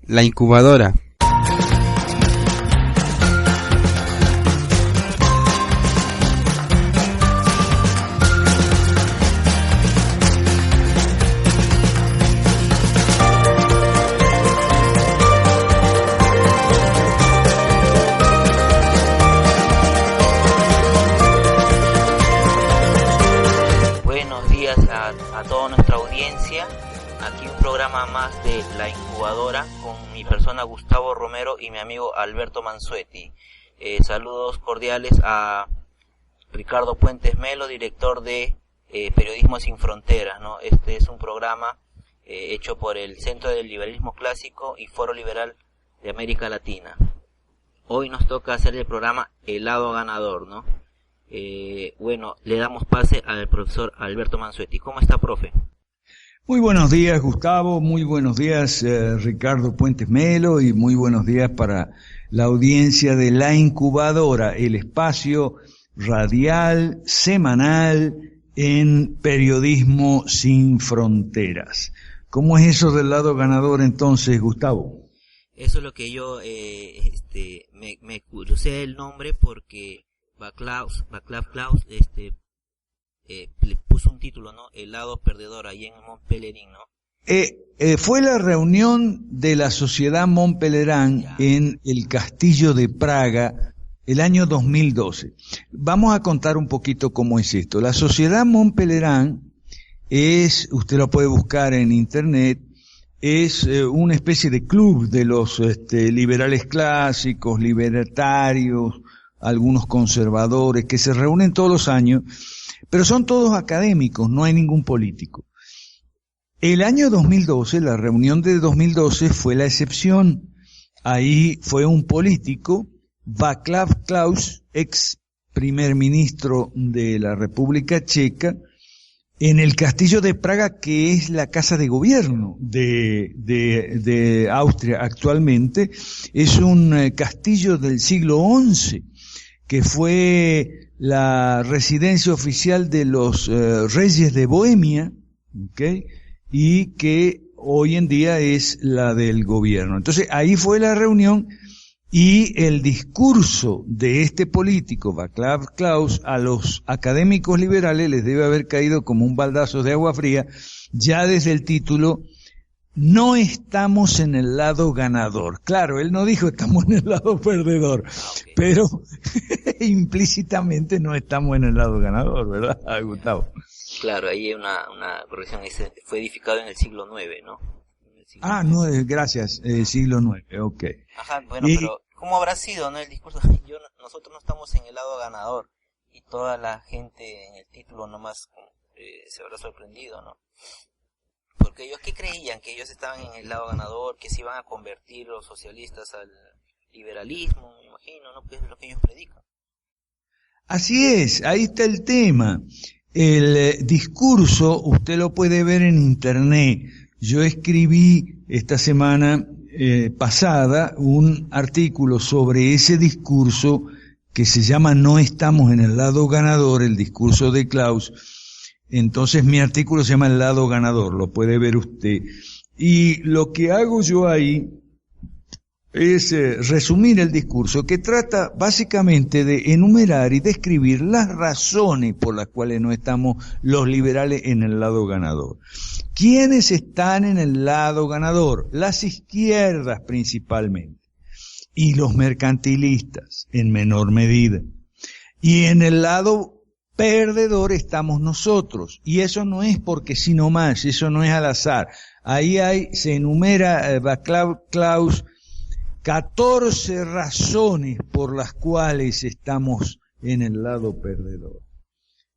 La Incubadora. A toda nuestra audiencia, aquí un programa más de La Incubadora con mi persona Gustavo Romero y mi amigo Alberto Mansuetti. Saludos cordiales a Ricardo Puentes Melo, director de Periodismo Sin Fronteras, ¿no? Este es un programa hecho por el Centro del Liberalismo Clásico y Foro Liberal de América Latina. Hoy nos toca hacer el programa El Lado Ganador, ¿no? Bueno, le damos pase al profesor Alberto Mansuetti. ¿Cómo está, profe? Muy buenos días, Gustavo. Muy buenos días, Ricardo Puentes Melo. Y muy buenos días para la audiencia de La Incubadora, el espacio radial semanal en Periodismo Sin Fronteras. ¿Cómo es eso del lado ganador entonces, Gustavo? Eso es lo que yo me crucé el nombre porque Václav Klaus le puso un título, ¿no? El lado perdedor, ahí en Mont Pelerin, ¿no? Fue la reunión de la Sociedad Mont Pelerin en el Castillo de Praga el año 2012. Vamos a contar un poquito cómo es esto. La Sociedad Mont Pelerin es, usted lo puede buscar en internet, es una especie de club de los liberales clásicos, libertarios, algunos conservadores, que se reúnen todos los años, pero son todos académicos, no hay ningún político. El año 2012, la reunión de 2012 fue la excepción. Ahí fue un político, Václav Klaus, ex primer ministro de la República Checa, en el Castillo de Praga, que es la casa de gobierno de Austria actualmente. Es un castillo del siglo XI, que fue la residencia oficial de los reyes de Bohemia, ¿okay? Y que hoy en día es la del gobierno. Entonces ahí fue la reunión y el discurso de este político, Václav Klaus, a los académicos liberales les debe haber caído como un baldazo de agua fría, ya desde el título: no estamos en el lado ganador. Claro, él no dijo estamos en el lado perdedor, okay, pero implícitamente no estamos en el lado ganador, ¿verdad, Gustavo? Claro, ahí hay una corrección, fue edificado en el siglo IX, ¿no? Gracias, siglo IX, ok. Ajá, bueno, pero ¿cómo habrá sido, no, el discurso? Nosotros no estamos en el lado ganador, y toda la gente en el título nomás se habrá sorprendido, ¿no? Porque ellos, ¿qué creían? Que ellos estaban en el lado ganador, que se iban a convertir los socialistas al liberalismo, me imagino, ¿no? Pues es lo que ellos predican. Así es, ahí está el tema. El discurso, usted lo puede ver en internet. Yo escribí esta semana pasada un artículo sobre ese discurso que se llama No estamos en el lado ganador, el discurso de Klaus. Entonces mi artículo se llama El lado ganador, lo puede ver usted. Y lo que hago yo ahí es resumir el discurso, que trata básicamente de enumerar y describir las razones por las cuales no estamos los liberales en el lado ganador. ¿Quiénes están en el lado ganador? Las izquierdas principalmente, y los mercantilistas en menor medida. Y en el lado perdedor estamos nosotros, y eso no es porque sí nomás, eso no es al azar. Ahí se enumera Václav Klaus 14 razones por las cuales estamos en el lado perdedor.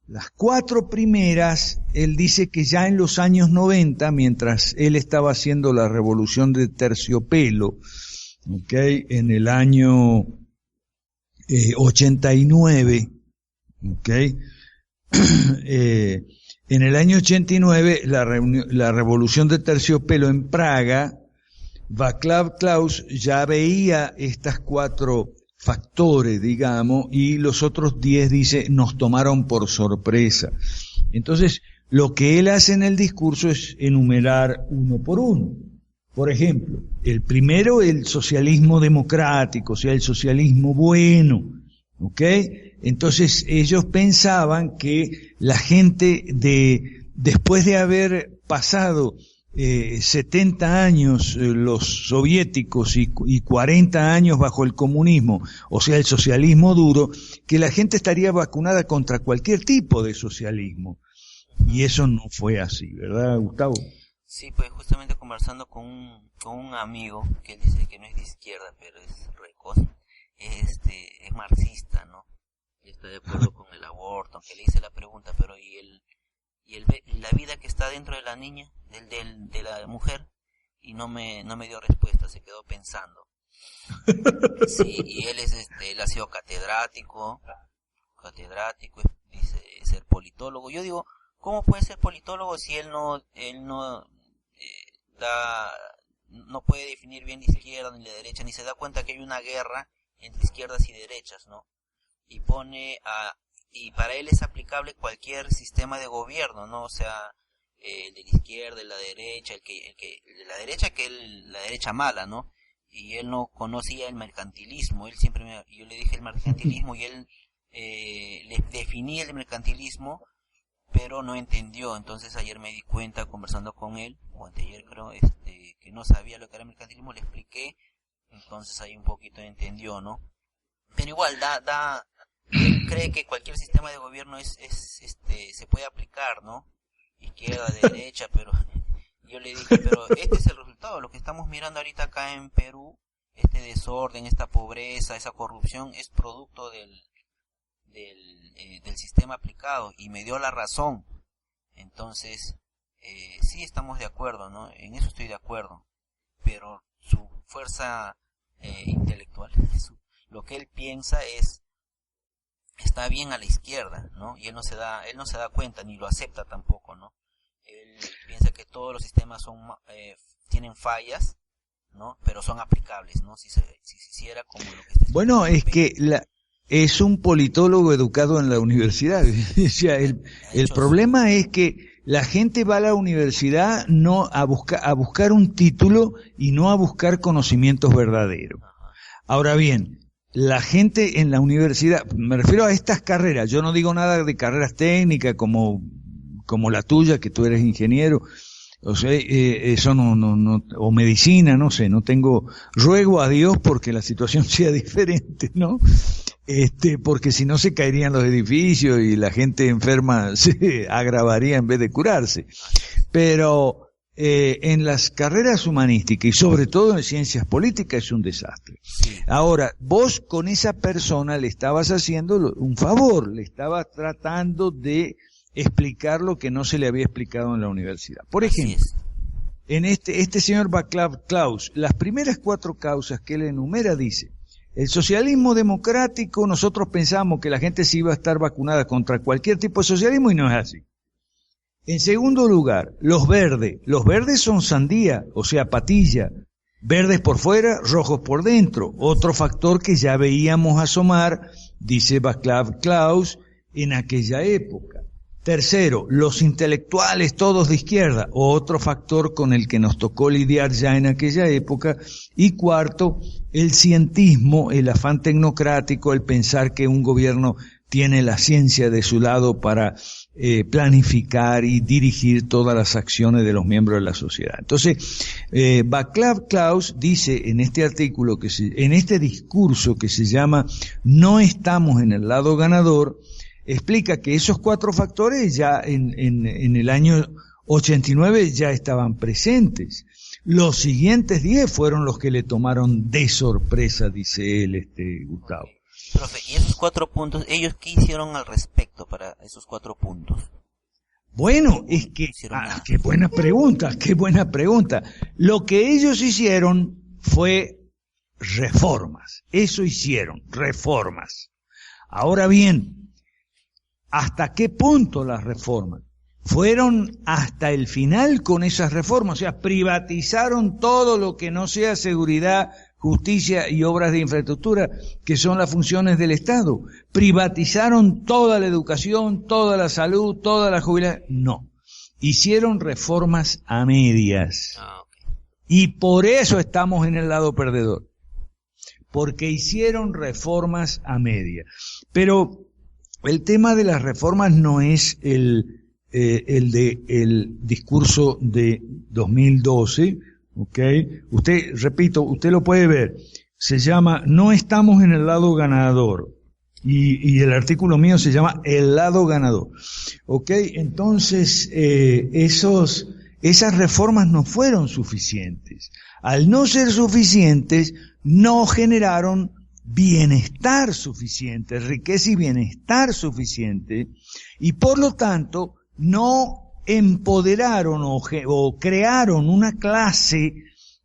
Las 4 primeras, él dice que ya en los años 90, mientras él estaba haciendo la revolución de terciopelo, ¿okay? En el año 89, ¿okay? En el año 89, la revolución de terciopelo en Praga, Václav Klaus ya veía estas 4 factores, digamos, y los otros 10, dice, nos tomaron por sorpresa. Entonces, lo que él hace en el discurso es enumerar uno por uno. Por ejemplo, el primero, el socialismo democrático, o sea, el socialismo bueno, ¿ok? Entonces ellos pensaban que la gente después de haber pasado 70 años los soviéticos y 40 años bajo el comunismo, o sea, el socialismo duro, que la gente estaría vacunada contra cualquier tipo de socialismo. Y eso no fue así, ¿verdad, Gustavo? Sí, pues justamente conversando con un amigo que él dice que no es de izquierda, pero es es marxista, ¿no? Y está de acuerdo con el aborto, aunque le hice la pregunta, pero la vida que está dentro de la niña, de la mujer, y no me dio respuesta, se quedó pensando. Sí, y él ha sido catedrático, dice ser politólogo. Yo digo, ¿cómo puede ser politólogo si él no puede definir bien la izquierda ni la derecha, ni se da cuenta que hay una guerra entre izquierdas y derechas, ¿no? Y y para él es aplicable cualquier sistema de gobierno, ¿no? O sea, el de la izquierda, el de la derecha, el de la derecha, la derecha mala, ¿no? Y él no conocía el mercantilismo. Yo le dije el mercantilismo y él le definía el mercantilismo, pero no entendió. Entonces ayer me di cuenta conversando con él, o anteayer creo, que no sabía lo que era el mercantilismo, le expliqué, entonces ahí un poquito entendió, ¿no? Pero igual él cree que cualquier sistema de gobierno se puede aplicar, ¿no? Izquierda, derecha, pero yo le dije, pero este es el resultado, lo que estamos mirando ahorita acá en Perú, este desorden, esta pobreza, esa corrupción, es producto del sistema aplicado, y me dio la razón. Entonces, sí estamos de acuerdo, ¿no? En eso estoy de acuerdo, pero su fuerza intelectual, lo que él piensa está bien a la izquierda, ¿no? Y él no se da cuenta, ni lo acepta tampoco, ¿no? Él piensa que todos los sistemas tienen fallas, ¿no? Pero son aplicables, ¿no? Si se hiciera como lo que está. Bueno, es que es un politólogo educado en la universidad. O sea, el problema es que la gente va a la universidad no a buscar un título y no a buscar conocimientos verdaderos. Ahora bien, la gente en la universidad, me refiero a estas carreras, yo no digo nada de carreras técnicas como la tuya, que tú eres ingeniero, o sea, eso no, o medicina, no sé, ruego a Dios porque la situación sea diferente, ¿no? Porque si no se caerían los edificios y la gente enferma se agravaría en vez de curarse. Pero en las carreras humanísticas y sobre todo en ciencias políticas es un desastre. Ahora, vos con esa persona le estabas haciendo un favor, le estabas tratando de explicar lo que no se le había explicado en la universidad. Por ejemplo, en este señor Václav Klaus, las primeras 4 causas que él enumera dice: el socialismo democrático, nosotros pensamos que la gente se iba a estar vacunada contra cualquier tipo de socialismo y no es así. En segundo lugar, los verdes son sandía, o sea, patilla, verdes por fuera, rojos por dentro, otro factor que ya veíamos asomar, dice Václav Klaus, en aquella época. Tercero, los intelectuales todos de izquierda, otro factor con el que nos tocó lidiar ya en aquella época. Y cuarto, el cientismo, el afán tecnocrático, el pensar que un gobierno tiene la ciencia de su lado para planificar y dirigir todas las acciones de los miembros de la sociedad. Entonces, Václav Klaus dice en este artículo, en este discurso que se llama "No estamos en el lado ganador", explica que esos 4 factores ya en el año 89 ya estaban presentes. Los siguientes 10 fueron los que le tomaron de sorpresa, dice él, Gustavo. Profe, y esos 4 puntos, ¿ellos qué hicieron al respecto para esos 4 puntos? Bueno, es que, qué buena pregunta. Lo que ellos hicieron fue reformas. Eso hicieron, reformas. Ahora bien, ¿hasta qué punto las reformas? Fueron hasta el final con esas reformas, o sea, privatizaron todo lo que no sea seguridad, justicia y obras de infraestructura, que son las funciones del Estado. Privatizaron toda la educación, toda la salud, toda la jubilación. No. Hicieron reformas a medias. Y por eso estamos en el lado perdedor. Porque hicieron reformas a media. Pero el tema de las reformas no es el discurso de 2012, ¿ok? Repito, usted lo puede ver. Se llama No estamos en el lado ganador. Y el artículo mío se llama El lado ganador. ¿Ok? Entonces, esas reformas no fueron suficientes. Al no ser suficientes, no generaron bienestar suficiente, riqueza y bienestar suficiente, y por lo tanto no empoderaron o crearon una clase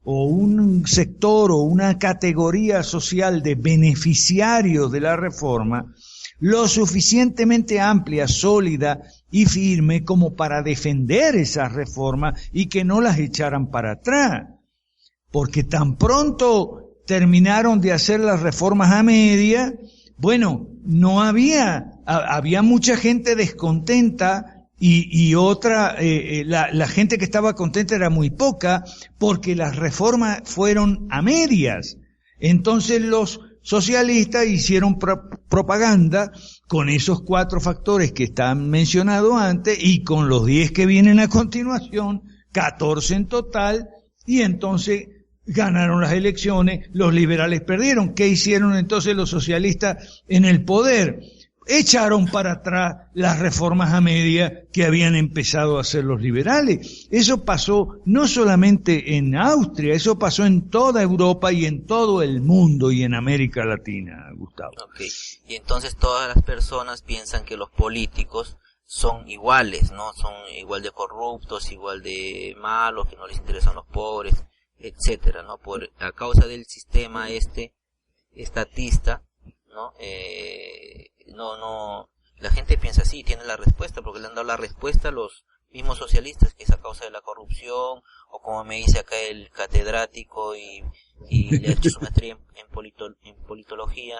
o un sector o una categoría social de beneficiarios de la reforma lo suficientemente amplia, sólida y firme como para defender esas reformas y que no las echaran para atrás. Porque tan pronto terminaron de hacer las reformas a media, bueno, había mucha gente descontenta y otra, la gente que estaba contenta era muy poca porque las reformas fueron a medias. Entonces los socialistas hicieron propaganda con esos 4 factores que están mencionados antes y con los 10 que vienen a continuación, 14 en total, y entonces ganaron las elecciones, los liberales perdieron. ¿Qué hicieron entonces los socialistas en el poder? Echaron para atrás las reformas a media que habían empezado a hacer los liberales. Eso pasó no solamente en Austria, eso pasó en toda Europa y en todo el mundo y en América Latina, Gustavo. Okay. Y entonces todas las personas piensan que los políticos son iguales, ¿no? Son igual de corruptos, igual de malos, que no les interesan los pobres, etcétera, ¿no? A causa del sistema estatista, ¿no? La gente piensa así, tiene la respuesta, porque le han dado la respuesta a los mismos socialistas, que es a causa de la corrupción, o como me dice acá el catedrático y le ha hecho su maestría en politología,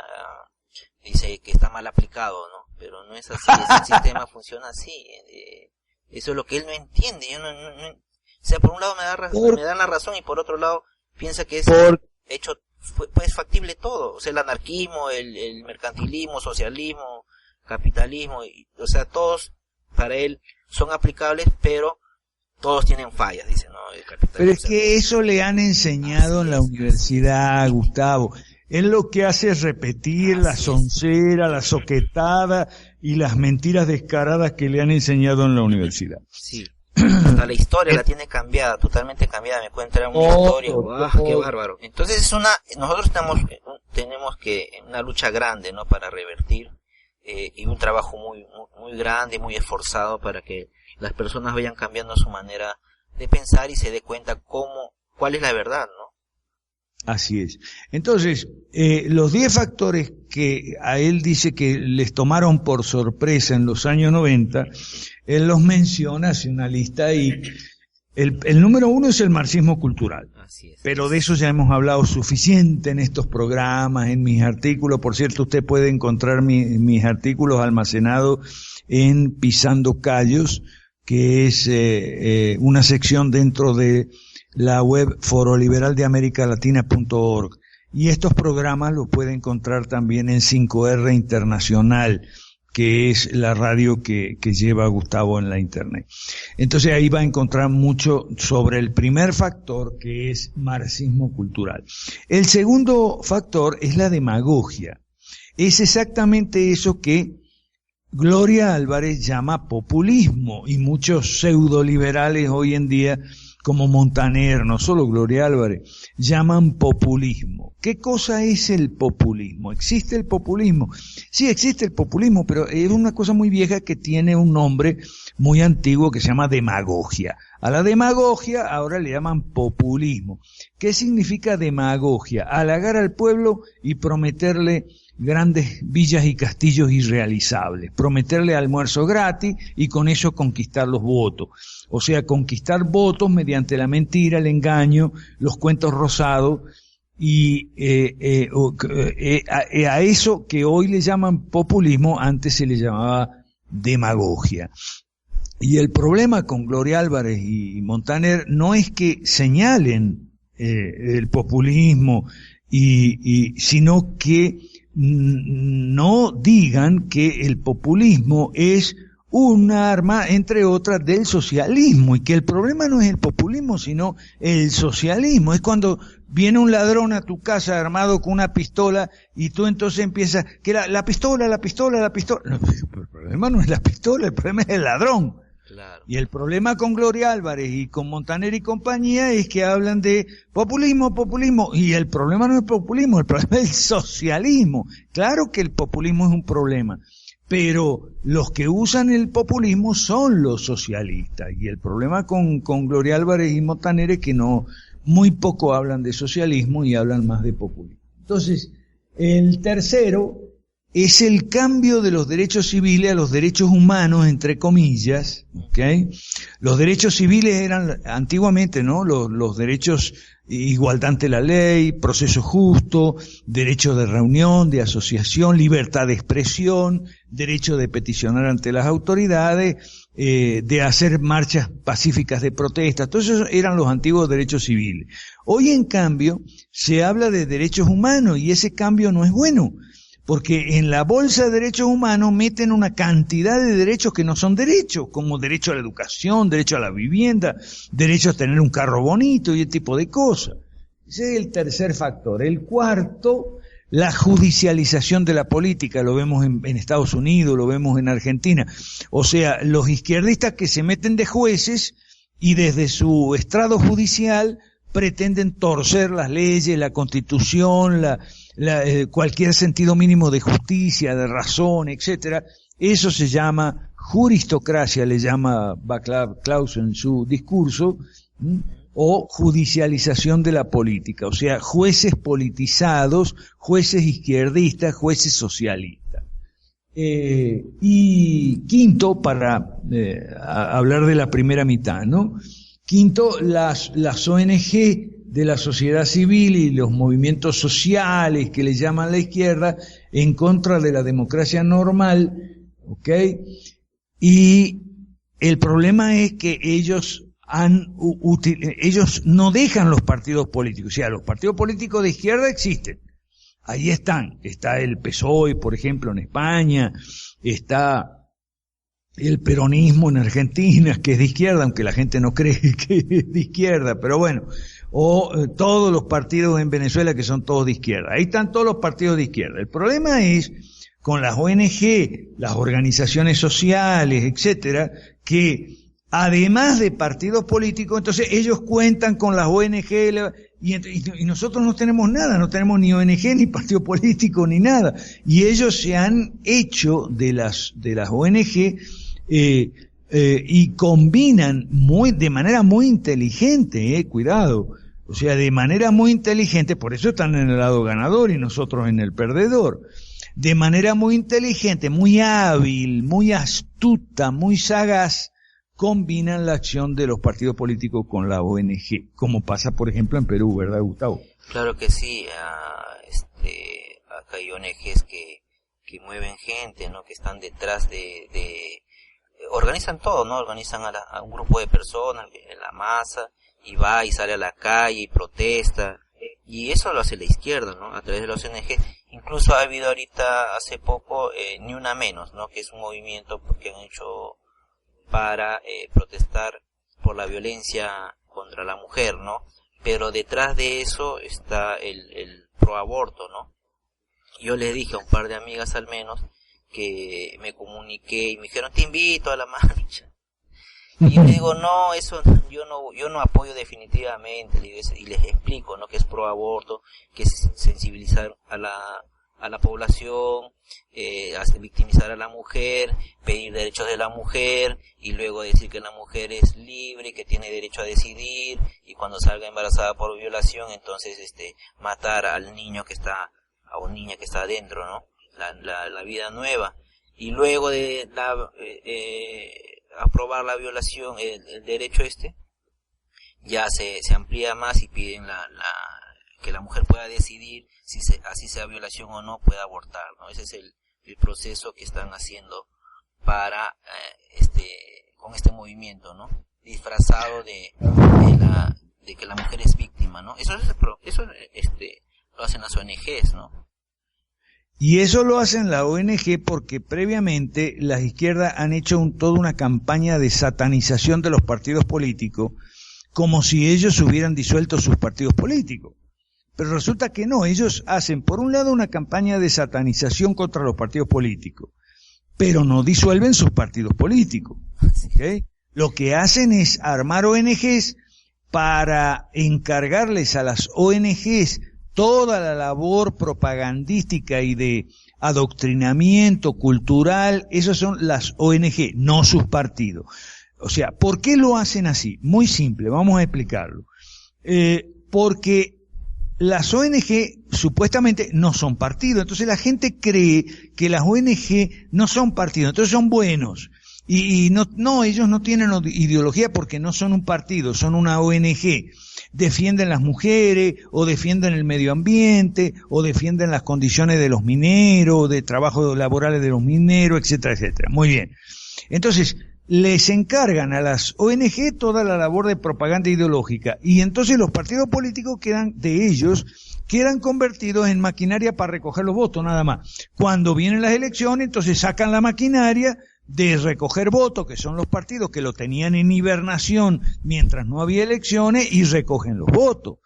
dice que está mal aplicado, ¿no? Pero no es así, el sistema funciona así, eso es lo que él no entiende. Yo no, o sea, por un lado me dan la razón y por otro lado piensa que es hecho, pues factible todo, o sea, el anarquismo, el mercantilismo, socialismo, capitalismo, o sea, todos para él son aplicables, pero todos tienen fallas, dice, ¿no? Pero es que eso le han enseñado en la universidad, Gustavo. Él lo que hace es repetir la soncera, la soquetada y las mentiras descaradas que le han enseñado en la universidad. Sí. Hasta la historia la tiene cambiada, totalmente cambiada. Me puede entrar una historia, qué bárbaro. Entonces nosotros tenemos que una lucha grande, ¿no? Para revertir, y un trabajo muy grande, muy esforzado para que las personas vayan cambiando su manera de pensar y se dé cuenta cuál es la verdad, ¿no? Así es. Entonces, los 10 factores que a él dice que les tomaron por sorpresa en los años 90, él los menciona, hace una lista y el número 1 es el marxismo cultural. Así es. Pero de eso ya hemos hablado suficiente en estos programas, en mis artículos. Por cierto, usted puede encontrar mis artículos almacenados en Pisando Callos, que es una sección dentro de la web foroliberaldeamericalatina.org. Y estos programas los puede encontrar también en 5R Internacional, que es la radio que lleva Gustavo en la internet. Entonces ahí va a encontrar mucho sobre el primer factor, que es marxismo cultural. El segundo factor es la demagogia. Es exactamente eso que Gloria Álvarez llama populismo, y muchos pseudoliberales hoy en día, como Montaner, no solo Gloria Álvarez, llaman populismo. ¿Qué cosa es el populismo? ¿Existe el populismo? Sí, existe el populismo, pero es una cosa muy vieja que tiene un nombre muy antiguo que se llama demagogia. A la demagogia ahora le llaman populismo. ¿Qué significa demagogia? Halagar al pueblo y prometerle grandes villas y castillos irrealizables, prometerle almuerzo gratis y con eso conquistar los votos. O sea, conquistar votos mediante la mentira, el engaño, los cuentos rosados y a eso que hoy le llaman populismo, antes se le llamaba demagogia. Y el problema con Gloria Álvarez y Montaner no es que señalen el populismo, sino que no digan que el populismo es un arma, entre otras, del socialismo, y que el problema no es el populismo, sino el socialismo. Es cuando viene un ladrón a tu casa armado con una pistola y tú entonces empiezas, que la pistola. No, el problema no es la pistola, el problema es el ladrón. Claro. Y el problema con Gloria Álvarez y con Montaner y compañía es que hablan de populismo, y el problema no es el populismo, el problema es el socialismo. Claro que el populismo es un problema, pero los que usan el populismo son los socialistas, y el problema con Gloria Álvarez y Montaner es que muy poco hablan de socialismo y hablan más de populismo. Entonces, el tercero es el cambio de los derechos civiles a los derechos humanos, entre comillas, ¿okay? Los derechos civiles eran antiguamente, ¿no? Los derechos, igualdad ante la ley, proceso justo, derecho de reunión, de asociación, libertad de expresión, derecho de peticionar ante las autoridades, de hacer marchas pacíficas de protesta. Todos esos eran los antiguos derechos civiles. Hoy, en cambio, se habla de derechos humanos, y ese cambio no es bueno, porque en la bolsa de derechos humanos meten una cantidad de derechos que no son derechos, como derecho a la educación, derecho a la vivienda, derecho a tener un carro bonito y ese tipo de cosas. Ese es el tercer factor. El cuarto, la judicialización de la política. Lo vemos en Estados Unidos, lo vemos en Argentina. O sea, los izquierdistas que se meten de jueces y desde su estrado judicial pretenden torcer las leyes, la Constitución, cualquier sentido mínimo de justicia, de razón, etcétera. Eso se llama juristocracia, le llama Václav Klaus en su discurso, o judicialización de la política, o sea, jueces politizados, jueces izquierdistas, jueces socialistas. Y quinto, para hablar de la primera mitad, ¿no? Quinto, las ONG de la sociedad civil y los movimientos sociales que le llaman la izquierda en contra de la democracia normal, ¿ok? Y el problema es que ellos no dejan los partidos políticos. O sea, los partidos políticos de izquierda existen. Ahí están. Está el PSOE, por ejemplo, en España. Está el peronismo en Argentina, que es de izquierda, aunque la gente no cree que es de izquierda, pero bueno. O todos los partidos en Venezuela, que son todos de izquierda. Ahí están todos los partidos de izquierda. El problema es con las ONG, las organizaciones sociales, etcétera, que además de partidos políticos, entonces ellos cuentan con las ONG y nosotros no tenemos nada, no tenemos ni ONG, ni partido político, ni nada. Y ellos se han hecho de las ONG y combinan de manera muy inteligente, cuidado, o sea, de manera muy inteligente, por eso están en el lado ganador y nosotros en el perdedor. De manera muy inteligente, muy hábil, muy astuta, muy sagaz, combinan la acción de los partidos políticos con la ONG, como pasa, por ejemplo, en Perú, ¿verdad, Gustavo? Claro que sí. Acá hay ONGs que mueven gente, ¿no? Que están detrás organizan todo, ¿no? Organizan a un grupo de personas en la masa y va y sale a la calle y protesta. Y eso lo hace la izquierda, ¿no? A través de los ONG. Incluso ha habido ahorita, hace poco, Ni Una Menos, ¿no? Que es un movimiento que han hecho para protestar por la violencia contra la mujer, ¿no? Pero detrás de eso está el proaborto, ¿no? Yo les dije a un par de amigas al menos que me comuniqué y me dijeron, te invito a la marcha. Y yo le digo, no, eso yo no apoyo definitivamente, y les explico, ¿no? Que es proaborto, que es sensibilizar a la población, victimizar a la mujer, pedir derechos de la mujer, y luego decir que la mujer es libre, que tiene derecho a decidir, y cuando salga embarazada por violación, entonces matar al niño o niña que está adentro, ¿no? La vida nueva. Y luego de aprobar la violación, el derecho ya se amplía más y piden que la mujer pueda decidir si así sea violación o no, pueda abortar, ¿no? Ese es el proceso que están haciendo para con este movimiento, ¿no? Disfrazado de de que la mujer es víctima, ¿no? Eso lo hacen las ONGs, ¿no? Y eso lo hacen la ONG porque previamente las izquierdas han hecho toda una campaña de satanización de los partidos políticos, como si ellos hubieran disuelto sus partidos políticos. Pero resulta que no, ellos hacen por un lado una campaña de satanización contra los partidos políticos, pero no disuelven sus partidos políticos. ¿Okay? Lo que hacen es armar ONGs para encargarles a las ONGs toda la labor propagandística y de adoctrinamiento cultural. Esas son las ONG, no sus partidos. O sea, ¿por qué lo hacen así? Muy simple, vamos a explicarlo. Porque las ONG supuestamente no son partidos, entonces la gente cree que las ONG no son partidos, entonces son buenos. Y no, ellos no tienen ideología porque no son un partido, son una ONG. Defienden las mujeres, o defienden el medio ambiente, o defienden las condiciones de los mineros, de trabajo laborales de los mineros, etcétera, etcétera. Muy bien. Entonces, les encargan a las ONG toda la labor de propaganda ideológica, y entonces los partidos políticos quedan convertidos en maquinaria para recoger los votos, nada más. Cuando vienen las elecciones, entonces sacan la maquinaria de recoger votos, que son los partidos que lo tenían en hibernación mientras no había elecciones, y recogen los votos.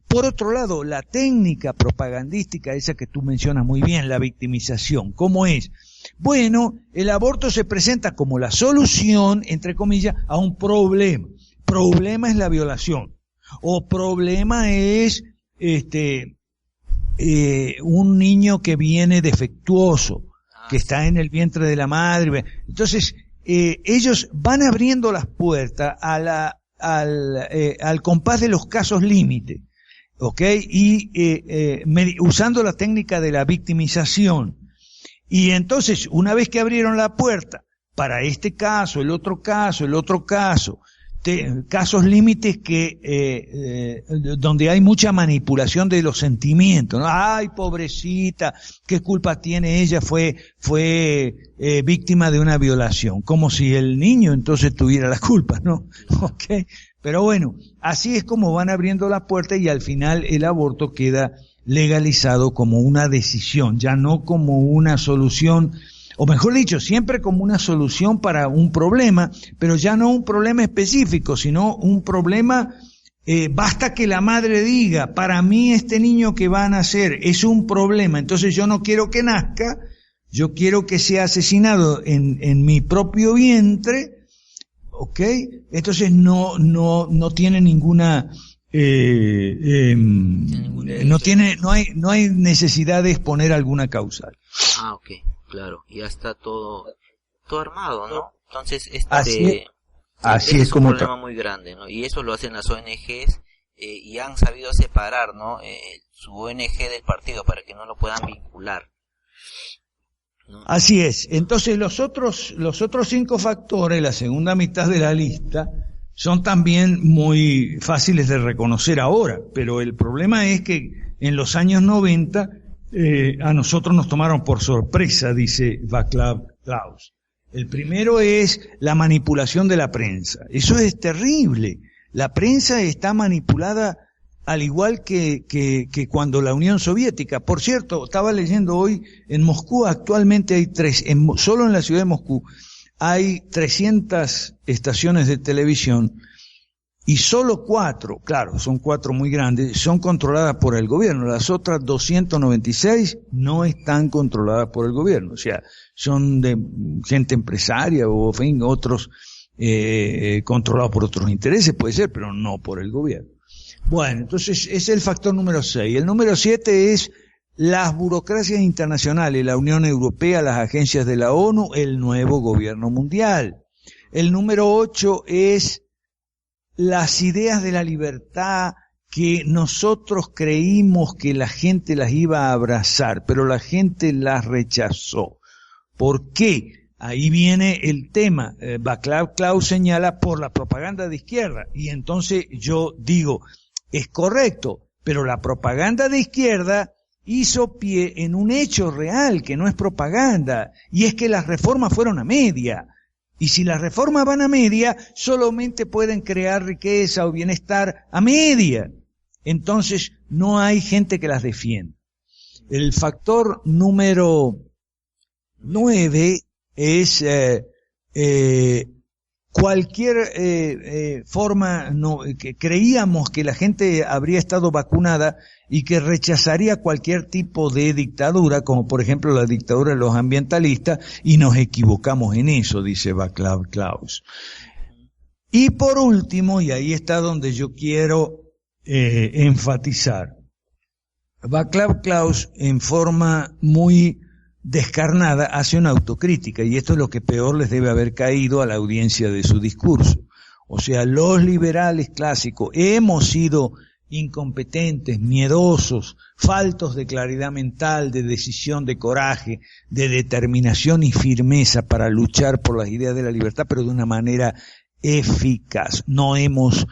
Por otro lado, la técnica propagandística, esa que tú mencionas muy bien, la victimización, ¿cómo es? Bueno, el aborto se presenta como la solución, entre comillas, a un problema. Problema es la violación, o problema es un niño que viene defectuoso, que está en el vientre de la madre. Entonces, ellos van abriendo las puertas al compás de los casos límite, ¿ok? Y usando la técnica de la victimización. Y entonces, una vez que abrieron la puerta para este caso, el otro caso, casos límites donde hay mucha manipulación de los sentimientos, ¿no? Ay, pobrecita, qué culpa tiene ella, fue víctima de una violación, como si el niño entonces tuviera la culpa, ¿no? Okay. Pero bueno, así es como van abriendo la puerta, y al final el aborto queda legalizado como una decisión, ya no como una solución, o mejor dicho, siempre como una solución para un problema, pero ya no un problema específico, sino un problema, basta que la madre diga, para mí este niño que va a nacer es un problema, entonces yo no quiero que nazca, yo quiero que sea asesinado en mi propio vientre, ¿ok? Entonces no tiene ninguna, no hay necesidad de exponer alguna causal. Ah, ok. Claro, ya está todo armado, ¿no? Entonces, así es como un problema muy grande, ¿no? Y eso lo hacen las ONGs, y han sabido separar, ¿no? Su ONG del partido para que no lo puedan vincular, ¿no? Así es. Entonces, los otros 5 factores, la segunda mitad de la lista, son también muy fáciles de reconocer ahora, pero el problema es que en los años 90, a nosotros nos tomaron por sorpresa, dice Václav Klaus. El primero es la manipulación de la prensa. Eso es terrible. La prensa está manipulada al igual que cuando la Unión Soviética. Por cierto, estaba leyendo hoy, en Moscú actualmente hay solo en la ciudad de Moscú hay 300 estaciones de televisión, y solo 4, claro, son 4 muy grandes, son controladas por el gobierno. Las otras 296 no están controladas por el gobierno. O sea, son de gente empresaria o, en fin, otros controlados por otros intereses, puede ser, pero no por el gobierno. Bueno, entonces es el factor número 6. El número 7 es las burocracias internacionales, la Unión Europea, las agencias de la ONU, el nuevo gobierno mundial. El número 8 es las ideas de la libertad que nosotros creímos que la gente las iba a abrazar, pero la gente las rechazó. ¿Por qué? Ahí viene el tema. Václav Klaus señala por la propaganda de izquierda, y entonces yo digo, es correcto, pero la propaganda de izquierda hizo pie en un hecho real que no es propaganda, y es que las reformas fueron a media. Y si las reformas van a media, solamente pueden crear riqueza o bienestar a media. Entonces, no hay gente que las defienda. El factor número 9 es cualquier forma, que creíamos que la gente habría estado vacunada y que rechazaría cualquier tipo de dictadura, como por ejemplo la dictadura de los ambientalistas, y nos equivocamos en eso, dice Václav Klaus. Y por último, y ahí está donde yo quiero enfatizar, Václav Klaus en forma muy descarnada hace una autocrítica, y esto es lo que peor les debe haber caído a la audiencia de su discurso. O sea, los liberales clásicos hemos sido incompetentes, miedosos, faltos de claridad mental, de decisión, de coraje, de determinación y firmeza para luchar por las ideas de la libertad, pero de una manera eficaz. No hemos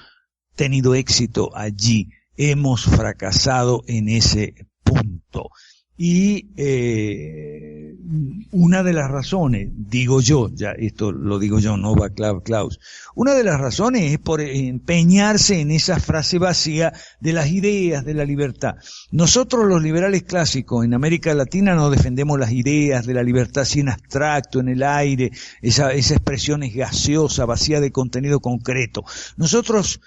tenido éxito allí, hemos fracasado en ese punto. Y una de las razones, digo yo, ya esto lo digo yo, no Václav Klaus, una de las razones es por empeñarse en esa frase vacía de las ideas de la libertad. Nosotros los liberales clásicos en América Latina no defendemos las ideas de la libertad así en abstracto, en el aire, esa expresión es gaseosa, vacía de contenido concreto. Nosotros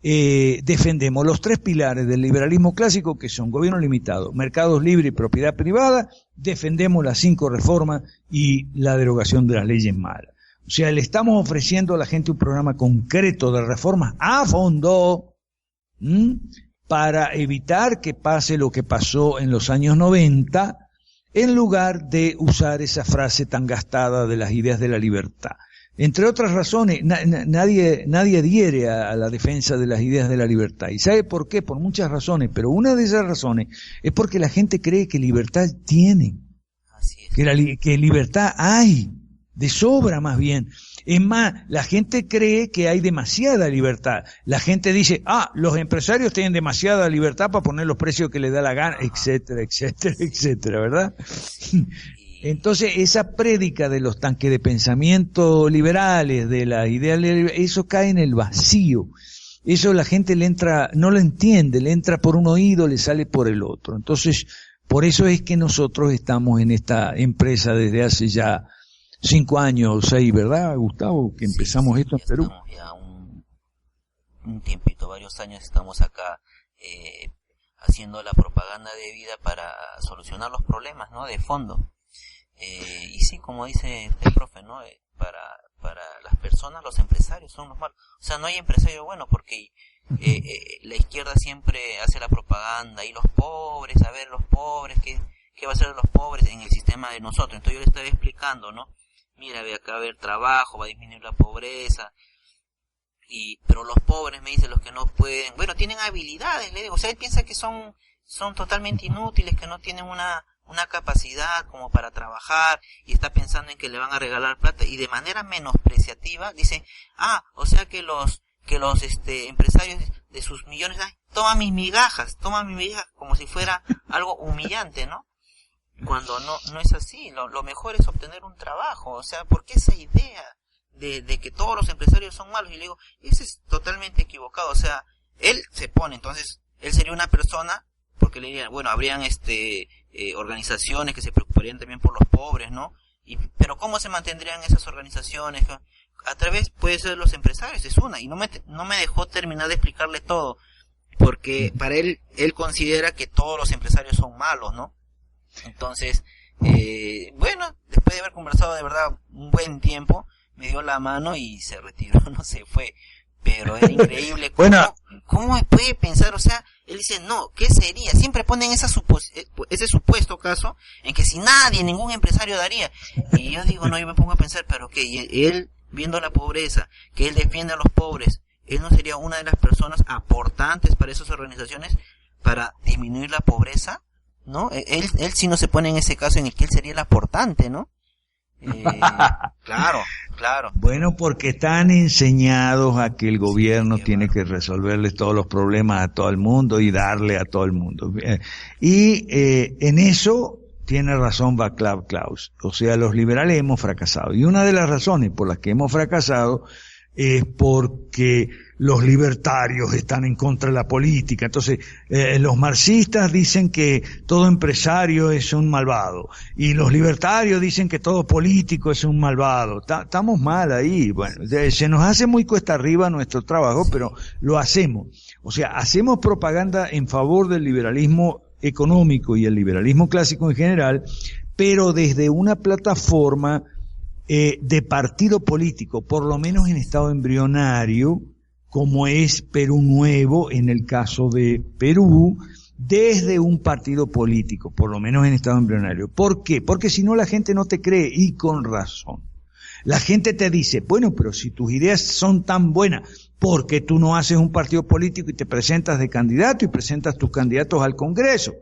defendemos los 3 pilares del liberalismo clásico, que son gobierno limitado, mercados libres y propiedad privada. Defendemos las 5 reformas y la derogación de las leyes malas. O sea, le estamos ofreciendo a la gente un programa concreto de reformas a fondo, para evitar que pase lo que pasó en los años 90, en lugar de usar esa frase tan gastada de las ideas de la libertad. Entre otras razones, nadie adhiere a la defensa de las ideas de la libertad. ¿Y sabe por qué? Por muchas razones, pero una de esas razones es porque la gente cree que libertad tiene, que libertad hay, de sobra más bien. Es más, la gente cree que hay demasiada libertad. La gente dice, los empresarios tienen demasiada libertad para poner los precios que les da la gana, etcétera, etcétera, etcétera, ¿verdad? Entonces, esa prédica de los tanques de pensamiento liberales, de la idea, eso cae en el vacío. Eso la gente le entra, no lo entiende, le entra por un oído, le sale por el otro. Entonces, por eso es que nosotros estamos en esta empresa desde hace ya 5 años o 6, ¿verdad, Gustavo? Que empezamos esto en Perú. Estamos ya un tiempito, varios años estamos acá haciendo la propaganda debida para solucionar los problemas, ¿no? De fondo. Y sí, como dice el profe, ¿no? Para las personas, los empresarios son los malos. O sea, no hay empresario bueno porque la izquierda siempre hace la propaganda y los pobres, a ver, los pobres, ¿qué va a hacer de los pobres en el sistema de nosotros? Entonces yo le estaba explicando, ¿no? Mira, ve acá, va a haber trabajo, va a disminuir la pobreza. Pero los pobres, me dicen, los que no pueden, bueno, tienen habilidades, le digo, o sea, él piensa que son totalmente inútiles, que no tienen una capacidad como para trabajar, y está pensando en que le van a regalar plata, y de manera menospreciativa dice, o sea que los empresarios de sus millones, toma mis migajas, como si fuera algo humillante, ¿no? Cuando no es así, lo mejor es obtener un trabajo. O sea, ¿por qué esa idea de que todos los empresarios son malos? Y le digo, eso es totalmente equivocado. O sea, él se pone, entonces, él sería una persona, porque le dirían, bueno, habrían organizaciones que se preocuparían también por los pobres, ¿no? Pero ¿cómo se mantendrían esas organizaciones? A través, puede ser los empresarios, es una, y no me dejó terminar de explicarle todo, porque para él considera que todos los empresarios son malos, ¿no? Entonces, bueno, después de haber conversado de verdad un buen tiempo, me dio la mano y se retiró, no se fue. Pero era increíble. ¿Cómo puede pensar? O sea, él dice, no, ¿qué sería? Siempre ponen ese supuesto caso en que si ningún empresario daría. Y yo digo, no, yo me pongo a pensar, pero ¿qué? Y él, viendo la pobreza, que él defiende a los pobres, él no sería una de las personas aportantes para esas organizaciones para disminuir la pobreza, ¿no? Él sí no se pone en ese caso en el que él sería el aportante, ¿no? Claro. Bueno, porque están enseñados a que el gobierno tiene que resolverles todos los problemas a todo el mundo y darle a todo el mundo. En eso tiene razón Václav Klaus. O sea, los liberales hemos fracasado. Y una de las razones por las que hemos fracasado es porque los libertarios están en contra de la política. Entonces, los marxistas dicen que todo empresario es un malvado. Y los libertarios dicen que todo político es un malvado. Estamos mal ahí. Bueno, se nos hace muy cuesta arriba nuestro trabajo, pero lo hacemos. O sea, hacemos propaganda en favor del liberalismo económico y el liberalismo clásico en general, pero desde una plataforma de partido político, por lo menos en estado embrionario, como es Perú Nuevo en el caso de Perú, desde un partido político, por lo menos en estado embrionario. ¿Por qué? Porque si no la gente no te cree, y con razón. La gente te dice, bueno, pero si tus ideas son tan buenas, ¿por qué tú no haces un partido político y te presentas de candidato y presentas tus candidatos al Congreso?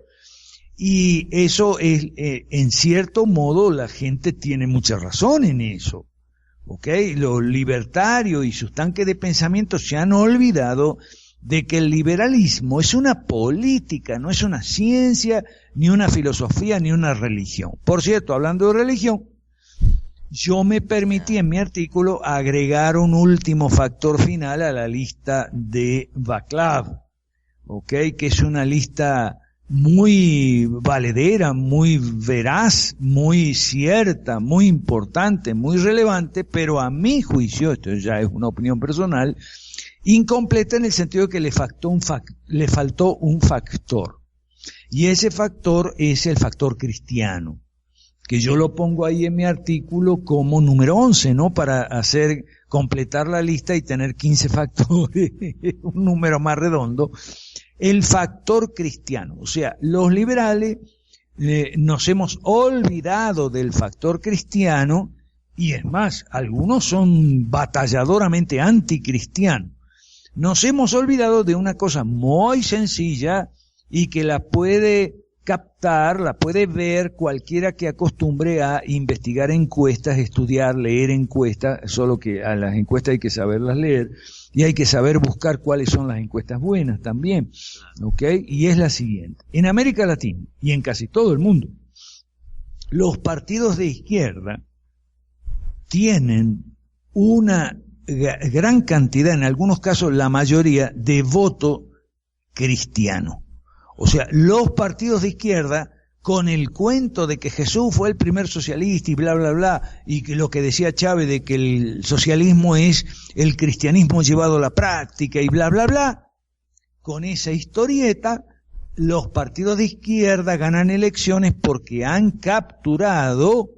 Y eso es, en cierto modo, la gente tiene mucha razón en eso. ¿Ok? Los libertarios y sus tanques de pensamiento se han olvidado de que el liberalismo es una política, no es una ciencia, ni una filosofía, ni una religión. Por cierto, hablando de religión, yo me permití en mi artículo agregar un último factor final a la lista de Václav, ¿ok? Que es una lista muy valedera, muy veraz, muy cierta, muy importante, muy relevante, pero a mi juicio, esto ya es una opinión personal, incompleta en el sentido de que le faltó un factor. Y ese factor es el factor cristiano, que yo lo pongo ahí en mi artículo como número 11, ¿no? Para completar la lista y tener 15 factores, un número más redondo. El factor cristiano, o sea, los liberales nos hemos olvidado del factor cristiano, y es más, algunos son batalladoramente anticristianos. Nos hemos olvidado de una cosa muy sencilla y que la puede captar, la puede ver cualquiera que acostumbre a investigar encuestas, estudiar, leer encuestas, solo que a las encuestas hay que saberlas leer y hay que saber buscar cuáles son las encuestas buenas también, ¿ok? Y es la siguiente: en América Latina y en casi todo el mundo, los partidos de izquierda tienen una gran cantidad, en algunos casos la mayoría, de voto cristiano. O sea, los partidos de izquierda, con el cuento de que Jesús fue el primer socialista y bla, bla, bla, y que lo que decía Chávez de que el socialismo es el cristianismo llevado a la práctica y bla, bla, bla, con esa historieta, los partidos de izquierda ganan elecciones porque han capturado,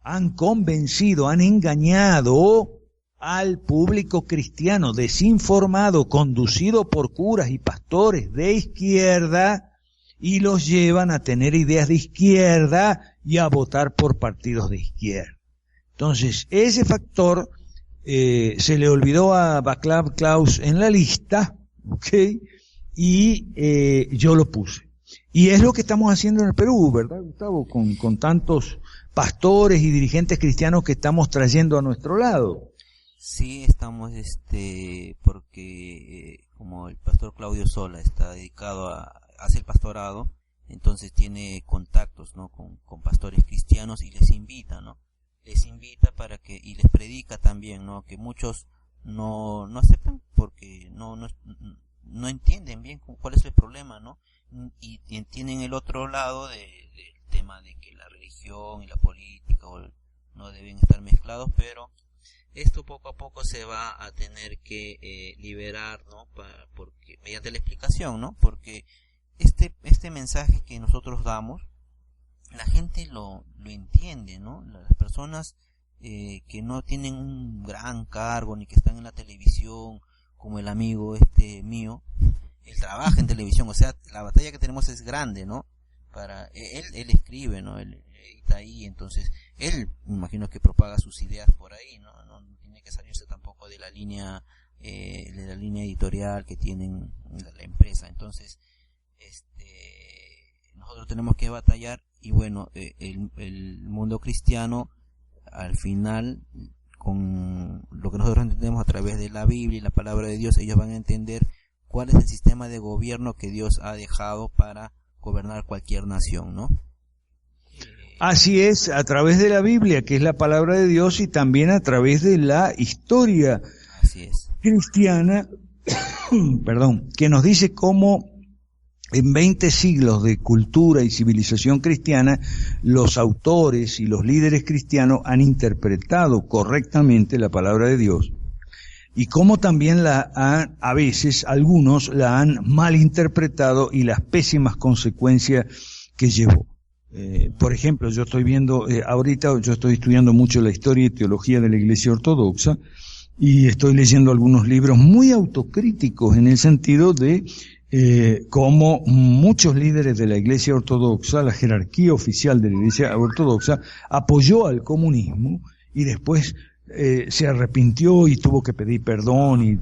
han convencido, han engañado al público cristiano desinformado, conducido por curas y pastores de izquierda, y los llevan a tener ideas de izquierda y a votar por partidos de izquierda. Entonces, ese factor se le olvidó a Václav Klaus en la lista, ¿ok? Y yo lo puse. Y es lo que estamos haciendo en el Perú, ¿verdad, Gustavo? Con tantos pastores y dirigentes cristianos que estamos trayendo a nuestro lado. Sí, estamos, porque como el pastor Claudio Sola está dedicado a hacer el pastorado, entonces tiene contactos, ¿no? Con pastores cristianos y les invita, ¿no? Les invita para que, y les predica también, ¿no? Que muchos no aceptan porque no entienden bien cuál es el problema, ¿no? Y tienen el otro lado del tema de que la religión y la política no deben estar mezclados, pero esto poco a poco se va a tener que liberar, ¿no? Porque mediante la explicación, ¿no? Porque este mensaje que nosotros damos, la gente lo entiende, ¿no? Las personas que no tienen un gran cargo ni que están en la televisión, como el amigo mío, él trabaja en televisión, o sea, la batalla que tenemos es grande, ¿no? Él escribe, ¿no? Él está ahí, entonces él, me imagino que propaga sus ideas por ahí, ¿no? No tiene que salirse tampoco de la línea editorial que tienen la empresa. Entonces, nosotros tenemos que batallar, y bueno, el mundo cristiano, al final, con lo que nosotros entendemos a través de la Biblia y la palabra de Dios, ellos van a entender cuál es el sistema de gobierno que Dios ha dejado para gobernar cualquier nación, ¿no? Así es, a través de la Biblia, que es la palabra de Dios, y también a través de la historia cristiana, perdón, que nos dice cómo en 20 siglos de cultura y civilización cristiana, los autores y los líderes cristianos han interpretado correctamente la palabra de Dios, y cómo también a veces algunos la han malinterpretado y las pésimas consecuencias que llevó. Por ejemplo, yo estoy viendo, ahorita yo estoy estudiando mucho la historia y teología de la Iglesia Ortodoxa, y estoy leyendo algunos libros muy autocríticos en el sentido de cómo muchos líderes de la Iglesia Ortodoxa, la jerarquía oficial de la Iglesia Ortodoxa, apoyó al comunismo y después se arrepintió y tuvo que pedir perdón y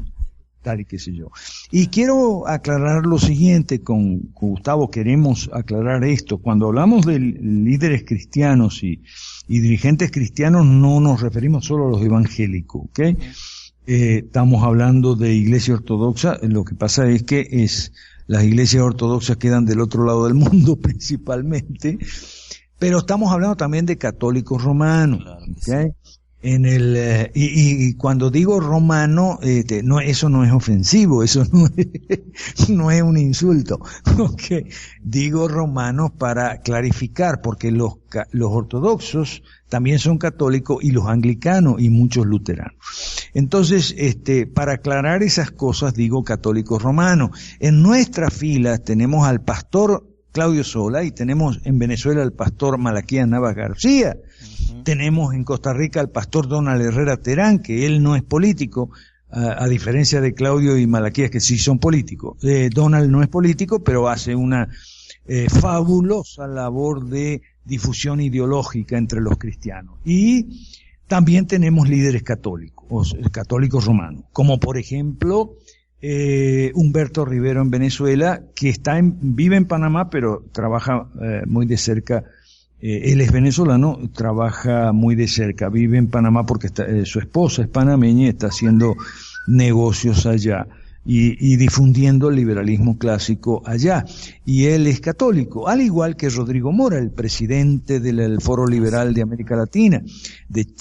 tal y qué sé yo. Y quiero aclarar lo siguiente con Gustavo, queremos aclarar esto. Cuando hablamos de líderes cristianos y dirigentes cristianos, no nos referimos solo a los evangélicos, ¿ok? Estamos hablando de Iglesia Ortodoxa. Lo que pasa es que las iglesias ortodoxas quedan del otro lado del mundo principalmente, pero estamos hablando también de católicos romanos, ¿ok? Y cuando digo romano, no, eso no es ofensivo, eso no es un insulto, okay. Digo romanos para clarificar, porque los ortodoxos también son católicos, y los anglicanos y muchos luteranos. Entonces, para aclarar esas cosas, digo católicos romanos. En nuestras filas tenemos al pastor Claudio Sola, y tenemos en Venezuela al pastor Malaquías Navas García. Tenemos en Costa Rica al pastor Donald Herrera Terán, que él no es político, a diferencia de Claudio y Malaquías, que sí son políticos. Donald no es político, pero hace una fabulosa labor de difusión ideológica entre los cristianos. Y también tenemos líderes católicos romanos, como por ejemplo Humberto Rivero en Venezuela, que vive en Panamá, pero trabaja muy de cerca. Él es venezolano, trabaja muy de cerca, vive en Panamá porque su esposa es panameña y está haciendo negocios allá y difundiendo el liberalismo clásico allá. Y él es católico, al igual que Rodrigo Mora, el presidente del Foro Liberal de América Latina.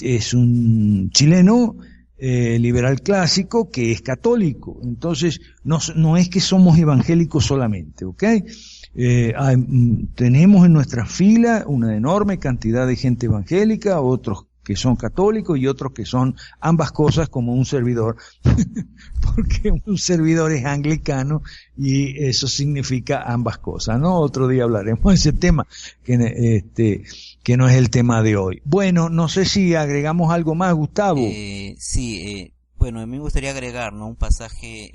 Es un chileno liberal clásico que es católico. Entonces, no es que somos evangélicos solamente, ¿ok? Tenemos en nuestra fila una enorme cantidad de gente evangélica, otros que son católicos y otros que son ambas cosas, como un servidor, porque un servidor es anglicano y eso significa ambas cosas, ¿no? Otro día hablaremos de ese tema, que no es el tema de hoy. Bueno, no sé si agregamos algo más, Gustavo. Bueno, a mí me gustaría agregar, ¿no? Un pasaje,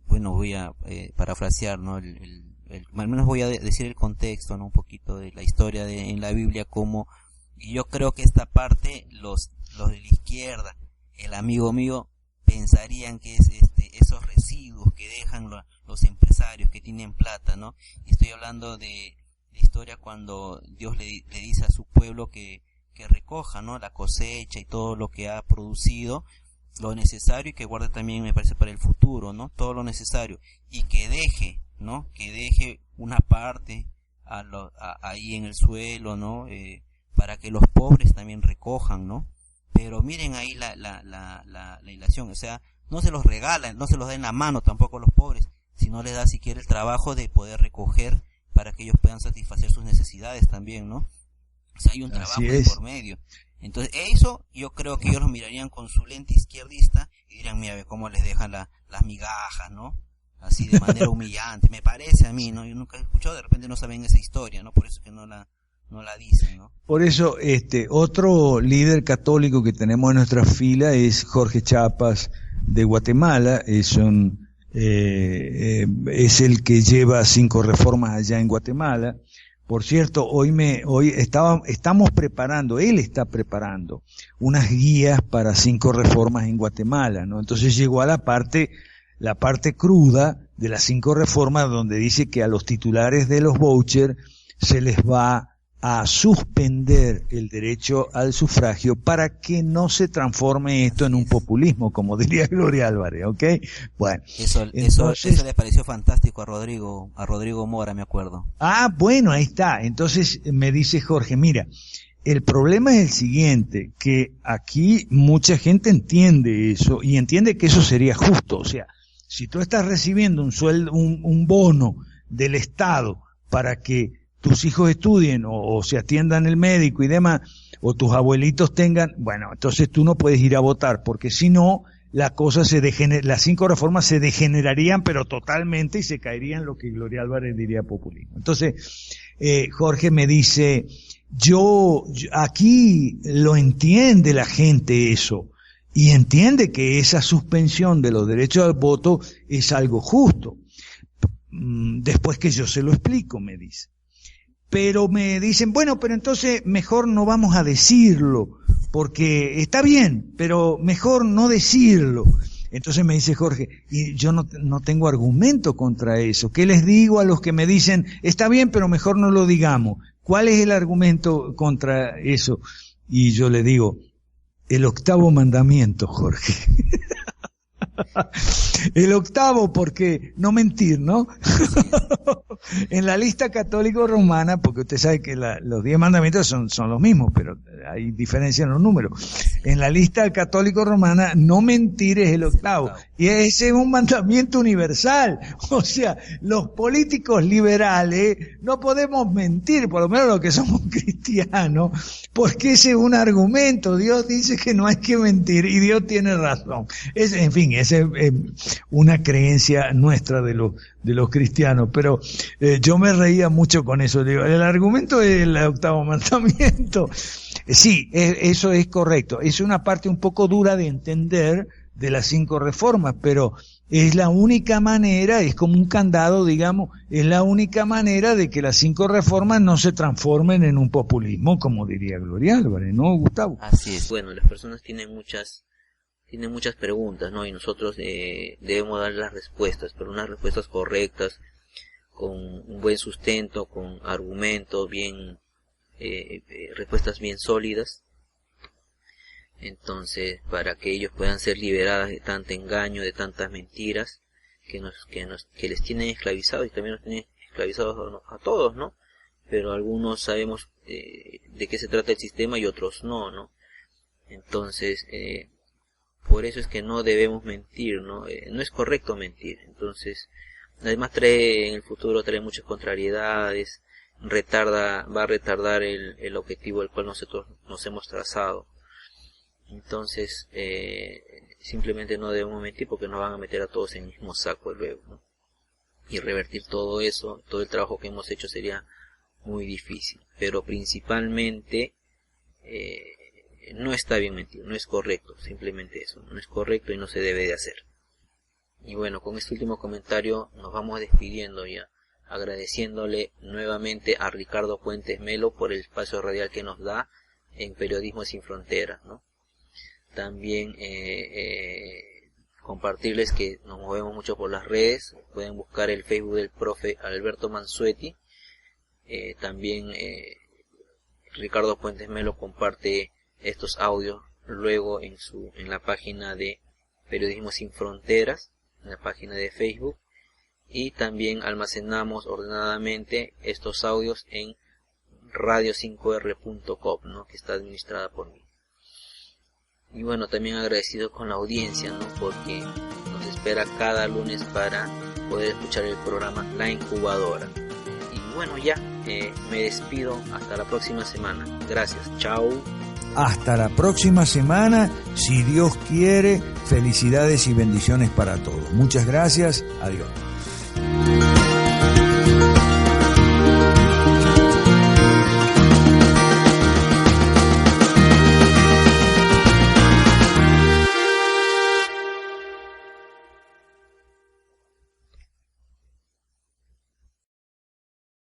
bueno, voy a parafrasear, ¿no? Al menos voy a decir el contexto, ¿no? Un poquito de la historia en la Biblia, como, y yo creo que esta parte, los de la izquierda, el amigo mío, pensarían que es esos residuos que dejan los empresarios que tienen plata, ¿no? Y estoy hablando de historia cuando Dios le dice a su pueblo que recoja, ¿no? La cosecha y todo lo que ha producido, lo necesario, y que guarde también, me parece, para el futuro, ¿no? Todo lo necesario, y que deje, ¿no? Que deje una parte ahí en el suelo, ¿no? Para que los pobres también recojan, ¿no? Pero miren ahí la ilación, o sea, no se los regalan, no se los da en la mano tampoco a los pobres, sino les da siquiera el trabajo de poder recoger para que ellos puedan satisfacer sus necesidades también, ¿no? O sea, hay un trabajo de por medio. Entonces, eso yo creo que ellos lo mirarían con su lente izquierdista y dirían, mira, cómo les dejan las migajas, ¿no? Así de manera humillante, me parece a mí, ¿no? Yo nunca he escuchado, de repente no saben esa historia, ¿no? Por eso que no la dicen, ¿no? Por eso, otro líder católico que tenemos en nuestra fila es Jorge Chapas de Guatemala, es el que lleva 5 reformas allá en Guatemala. Por cierto, él está preparando unas guías para 5 reformas en Guatemala, ¿no? Entonces llegó a la parte cruda de las 5 reformas, donde dice que a los titulares de los vouchers se les va a suspender el derecho al sufragio para que no se transforme esto en un populismo, como diría Gloria Álvarez, ¿ok? Bueno, eso le pareció fantástico a Rodrigo Mora, me acuerdo. Ah, bueno, ahí está. Entonces me dice Jorge, mira, el problema es el siguiente, que aquí mucha gente entiende eso y entiende que eso sería justo. O sea, si tú estás recibiendo un sueldo, un bono del Estado para que tus hijos estudien o se atiendan el médico y demás, o tus abuelitos tengan, bueno, entonces tú no puedes ir a votar, porque si no, la cosa las 5 reformas se degenerarían, pero totalmente, y se caerían lo que Gloria Álvarez diría populismo. Entonces, Jorge me dice, yo aquí lo entiende la gente eso, y entiende que esa suspensión de los derechos al voto es algo justo. Después que yo se lo explico, me dice. Pero me dicen, bueno, pero entonces mejor no vamos a decirlo, porque está bien, pero mejor no decirlo. Entonces me dice Jorge, y yo no tengo argumento contra eso. ¿Qué les digo a los que me dicen, está bien, pero mejor no lo digamos? ¿Cuál es el argumento contra eso? Y yo le digo, el 8º mandamiento, Jorge. El 8º, porque no mentir, ¿no? En la lista católico-romana, porque usted sabe que los 10 mandamientos son los mismos, pero hay diferencia en los números. En la lista católico-romana, no mentir es el 8º. Y ese es un mandamiento universal. O sea, los políticos liberales no podemos mentir, por lo menos los que somos cristianos, porque ese es un argumento. Dios dice que no hay que mentir y Dios tiene razón. En fin, esa es una creencia nuestra de los cristianos, pero yo me reía mucho con eso. Digo, el argumento es el 8º mandamiento. Sí, eso es correcto. Es una parte un poco dura de entender de las 5 reformas, pero es la única manera, es como un candado, digamos, es la única manera de que las 5 reformas no se transformen en un populismo, como diría Gloria Álvarez, ¿no, Gustavo? Así es. Bueno, las personas tienen muchas preguntas, ¿no? Y nosotros debemos dar las respuestas, pero unas respuestas correctas, con un buen sustento, con argumentos bien, respuestas bien sólidas. Entonces, para que ellos puedan ser liberadas de tanto engaño, de tantas mentiras que les tienen esclavizados, y también nos tienen esclavizados a todos, ¿no? Pero algunos sabemos de qué se trata el sistema y otros no, ¿no? Entonces, por eso es que no debemos mentir, ¿no? No es correcto mentir. Entonces, además en el futuro trae muchas contrariedades, va a retardar el objetivo al cual nosotros nos hemos trazado. Entonces, simplemente no debemos mentir, porque nos van a meter a todos en el mismo saco luego, ¿no? Y revertir todo eso, todo el trabajo que hemos hecho sería muy difícil. Pero principalmente, no está bien mentir, no es correcto, simplemente eso, no es correcto y no se debe de hacer. Y bueno, con este último comentario nos vamos despidiendo ya, agradeciéndole nuevamente a Ricardo Puentes Melo por el espacio radial que nos da en Periodismo Sin Fronteras, ¿no? También compartirles que nos movemos mucho por las redes. Pueden buscar el Facebook del profe Alberto Mansuetti. También Ricardo Puentes Melo comparte estos audios luego en la página de Periodismo Sin Fronteras, en la página de Facebook, y también almacenamos ordenadamente estos audios en radio5r.com, ¿no? Que está administrada por mí. Y bueno, también agradecido con la audiencia, ¿no? Porque nos espera cada lunes para poder escuchar el programa La Incubadora. Y bueno, ya me despido hasta la próxima semana. Gracias, chao. Hasta la próxima semana, si Dios quiere. Felicidades y bendiciones para todos. Muchas gracias, adiós.